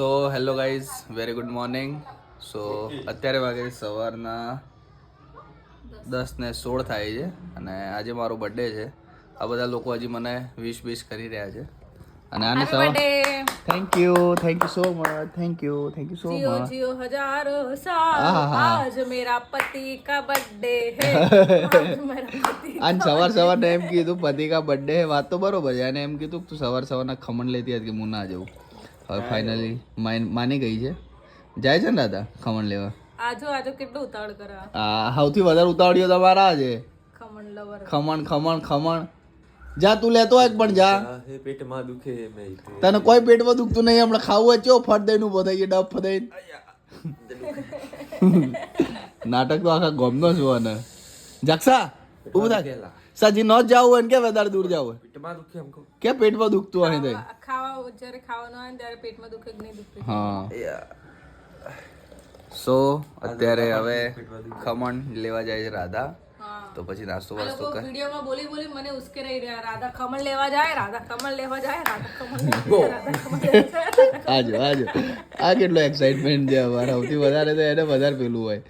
તો hello guys, very good morning. So અત્યારે વાગે સવારના 10:16 થાય છે અને આજે મારો બર્થડે છે. આ બધા લોકો હજી મને વિશ કરી રહ્યા છે અને આને સવાર thank you so much, thank you so जियो મચ. जियो हजारों साल आज मेरा पति का बर्थडे है आज मेरा पति આને સવારને એમ કીધું પતિ કા બર્થડે હે. વાત તો બરોબર છે. અને એમ કીધું તું સવારના ખમણ લેતી હતી કે હું ના જવું. હવે ફાઇનલી માની ગઈ છે. જાય છે ને દાદા ખમણ લેવા? आजो आजो કેટલું ઉતાવળ કરા. આ સૌથી વધારે ઉતાવળીઓ તમારા છે. ખમણ લવર ખમણ જા તું લેતો આવ પણ જા. પેટમાં દુખે તને કોઈ પેટમાં દુખતું નહીં. હમણાં ખાવું હોય ચો ફટ દઈને ઉભો થઈ ગયો, ડબ ફદાઈ. નાટક તો આખા ગોમનો છું. અને જક્ષા ઉભું થાય. સાજી ન જાવું હોય ને કે વધારે દૂર જાવ પેટમાં દુખે हमको કે પેટમાં દુખતું હોય તઈ. ખાવા જ્યારે ખાવાનું આવે ને ત્યારે પેટમાં દુખે કે નહીં દુખતું. હા. સો અત્યારે હવે ખમણ લેવા જાય છે રાધા. તો પછી નાસ્તો આ વાસ્તો લોકો કર. વિડીયોમાં બોલી મને ઉશ્કે રહી રહ્યા. રાધા ખમણ લેવા જાય, રાધા ખમણ લેવા જાય, રાધા ખમણ લેવા જાય, રાધા ખમણ લેવા જાય. આજો આ કેટલો એક્સાઇટમેન્ટ છે અમારા. સૌથી વધારે તો એને વધારે પેલું હોય.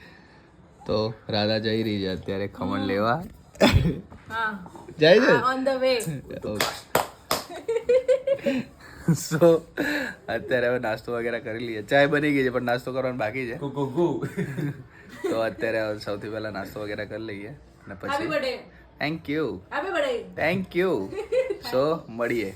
તો રાધા જઈ રહી છે અત્યારે ખમણ લેવા. હા, જાય છે ઓન ધ વે. સો અત્યારે હવે નાસ્તો વગેરે કરી લઈએ. ચાય બની ગઈ છે પણ નાસ્તો કરવાનો બાકી છે. તો અત્યારે સૌથી પહેલા નાસ્તો વગેરે કરી લઈએ અને હેપી પછી birthday. Thank you happy birthday. So મળીએ.